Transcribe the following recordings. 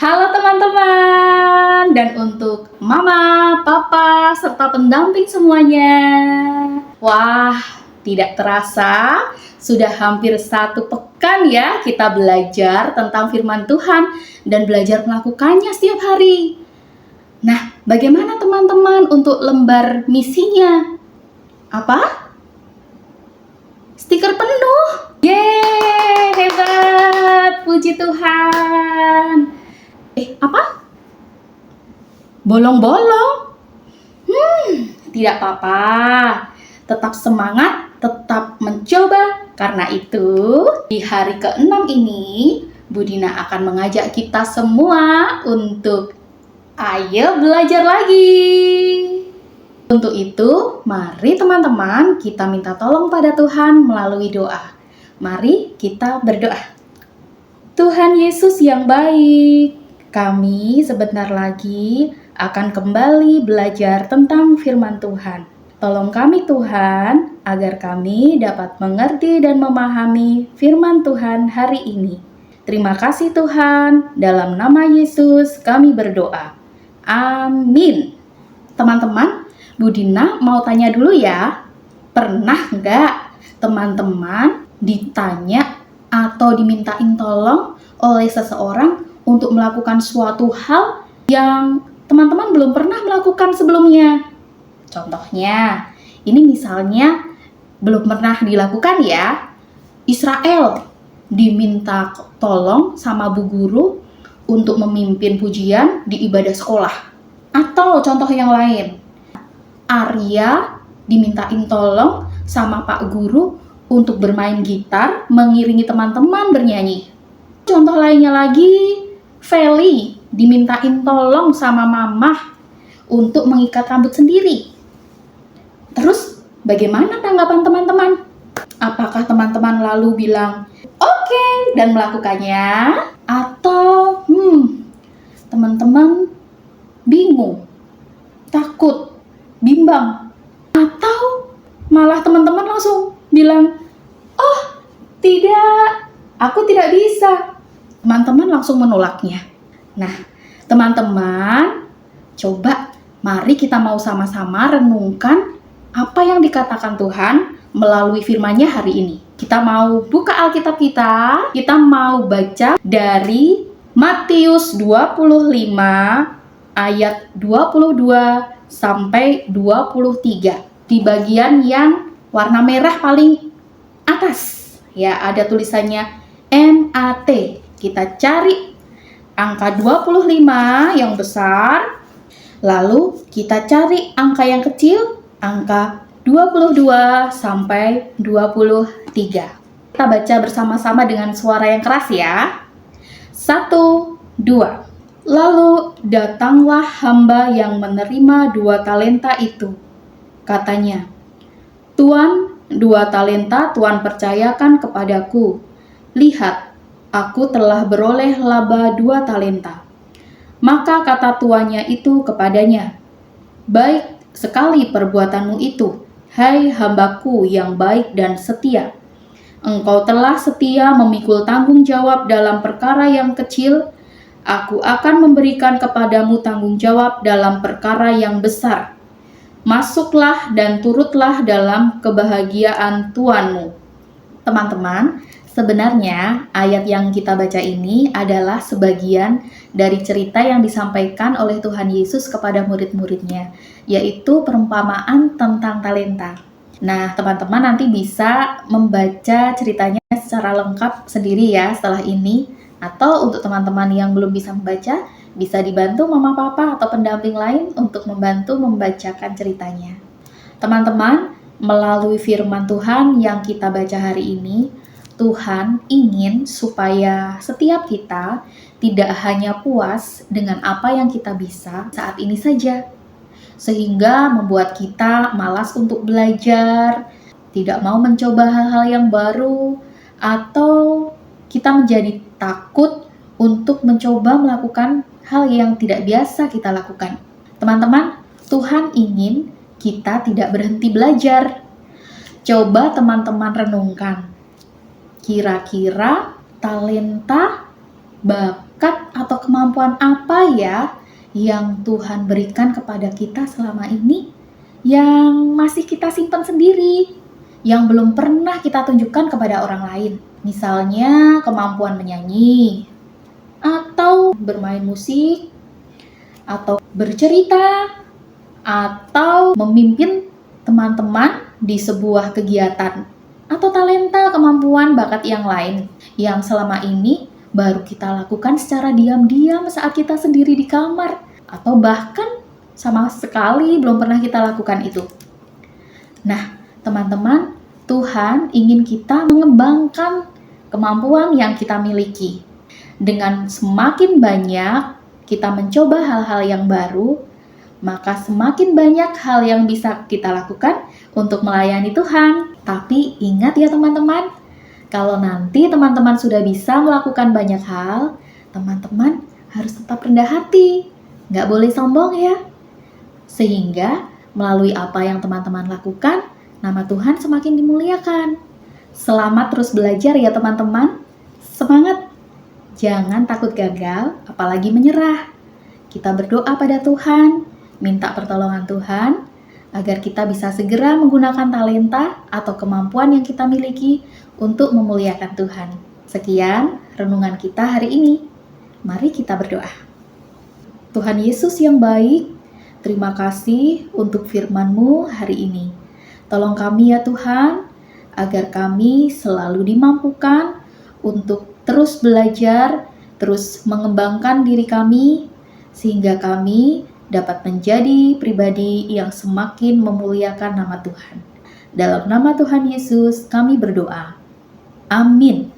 Halo teman-teman, dan untuk mama, papa, serta pendamping semuanya. Wah, tidak terasa sudah hampir 1 pekan ya kita belajar tentang firman Tuhan dan belajar melakukannya setiap hari. Nah, bagaimana teman-teman untuk lembar misinya? Apa? Stiker penuh. Yeay, hebat, puji Tuhan. Apa? Bolong-bolong? Tidak apa-apa. Tetap semangat, tetap mencoba. Karena itu, di hari ke-6 ini, Bu Dina akan mengajak kita semua untuk ayo belajar lagi. Untuk itu, mari teman-teman kita minta tolong pada Tuhan melalui doa. Mari kita berdoa. Tuhan Yesus yang baik, kami sebentar lagi akan kembali belajar tentang firman Tuhan. Tolong kami Tuhan, agar kami dapat mengerti dan memahami firman Tuhan hari ini. Terima kasih Tuhan, dalam nama Yesus kami berdoa. Amin. Teman-teman, Bu Dina mau tanya dulu ya. Pernah nggak teman-teman ditanya atau dimintain tolong oleh seseorang untuk melakukan suatu hal yang teman-teman belum pernah melakukan sebelumnya? Contohnya, ini misalnya belum pernah dilakukan ya. Israel diminta tolong sama bu guru untuk memimpin pujian di ibadah sekolah. Atau contoh yang lain, Arya dimintain tolong sama pak guru untuk bermain gitar mengiringi teman-teman bernyanyi. Contoh lainnya lagi, Feli dimintain tolong sama mamah untuk mengikat rambut sendiri. Terus, bagaimana tanggapan teman-teman? Apakah teman-teman lalu bilang, oke, dan melakukannya? Atau, teman-teman bingung, takut, bimbang? Atau malah teman-teman langsung bilang, oh, tidak, aku tidak bisa. Teman-teman langsung menolaknya. Nah, teman-teman, coba mari kita mau sama-sama renungkan apa yang dikatakan Tuhan melalui firman-Nya hari ini. Kita mau buka Alkitab kita mau baca dari Matius 25 ayat 22 sampai 23. Di bagian yang warna merah paling atas, ya ada tulisannya MAT. Kita cari angka 25 yang besar, lalu kita cari angka yang kecil, angka 22 sampai 23. Kita baca bersama-sama dengan suara yang keras ya. 1, 2. Lalu datanglah hamba yang menerima 2 talenta itu. Katanya, Tuan, 2 talenta Tuan percayakan kepadaku. Lihat, aku telah beroleh laba 2 talenta. Maka kata tuannya itu kepadanya, baik sekali perbuatanmu itu, hai hambaku yang baik dan setia. Engkau telah setia memikul tanggung jawab dalam perkara yang kecil, aku akan memberikan kepadamu tanggung jawab dalam perkara yang besar. Masuklah dan turutlah dalam kebahagiaan Tuanmu. Teman-teman, sebenarnya ayat yang kita baca ini adalah sebagian dari cerita yang disampaikan oleh Tuhan Yesus kepada murid-muridnya, yaitu perumpamaan tentang talenta. Nah, teman-teman nanti bisa membaca ceritanya secara lengkap sendiri ya setelah ini, atau untuk teman-teman yang belum bisa membaca, bisa dibantu mama papa atau pendamping lain untuk membantu membacakan ceritanya. Teman-teman, melalui firman Tuhan yang kita baca hari ini, Tuhan ingin supaya setiap kita tidak hanya puas dengan apa yang kita bisa saat ini saja, sehingga membuat kita malas untuk belajar, tidak mau mencoba hal-hal yang baru, atau kita menjadi takut untuk mencoba melakukan hal yang tidak biasa kita lakukan. Teman-teman, Tuhan ingin kita tidak berhenti belajar. Coba teman-teman renungkan, kira-kira talenta, bakat, bakat atau kemampuan apa ya yang Tuhan berikan kepada kita selama ini yang masih kita simpan sendiri, yang belum pernah kita tunjukkan kepada orang lain. Misalnya kemampuan menyanyi, atau bermain musik, atau bercerita, atau memimpin teman-teman di sebuah kegiatan, atau talenta, kemampuan, bakat yang lain yang selama ini baru kita lakukan secara diam-diam saat kita sendiri di kamar, atau bahkan sama sekali belum pernah kita lakukan itu. Nah, teman-teman, Tuhan ingin kita mengembangkan kemampuan yang kita miliki. Dengan semakin banyak kita mencoba hal-hal yang baru, maka semakin banyak hal yang bisa kita lakukan untuk melayani Tuhan. Tapi ingat ya teman-teman, kalau nanti teman-teman sudah bisa melakukan banyak hal, teman-teman harus tetap rendah hati. Nggak boleh sombong ya. Sehingga melalui apa yang teman-teman lakukan, nama Tuhan semakin dimuliakan. Selamat terus belajar ya teman-teman. Semangat! Jangan takut gagal, apalagi menyerah. Kita berdoa pada Tuhan, minta pertolongan Tuhan, agar kita bisa segera menggunakan talenta atau kemampuan yang kita miliki untuk memuliakan Tuhan. Sekian renungan kita hari ini. Mari kita berdoa. Tuhan Yesus yang baik, terima kasih untuk firman-Mu hari ini. Tolong kami ya Tuhan, agar kami selalu dimampukan untuk terus belajar, terus mengembangkan diri kami, sehingga kami dapat menjadi pribadi yang semakin memuliakan nama Tuhan. Dalam nama Tuhan Yesus kami berdoa. Amin.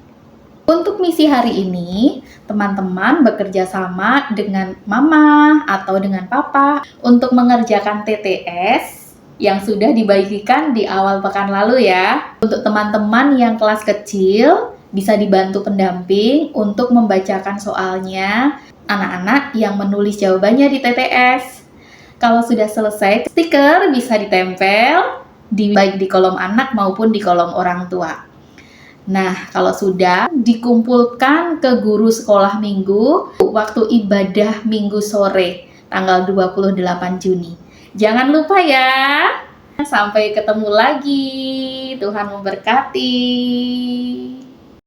Untuk misi hari ini, teman-teman bekerja sama dengan mama atau dengan papa untuk mengerjakan TTS yang sudah dibagikan di awal pekan lalu ya. Untuk teman-teman yang kelas kecil, bisa dibantu pendamping untuk membacakan soalnya. Anak-anak yang menulis jawabannya di TTS. Kalau sudah selesai, stiker bisa ditempel baik di kolom anak maupun di kolom orang tua. Nah, kalau sudah dikumpulkan ke guru sekolah minggu waktu ibadah minggu sore tanggal 28 Juni. Jangan lupa ya. Sampai ketemu lagi. Tuhan memberkati.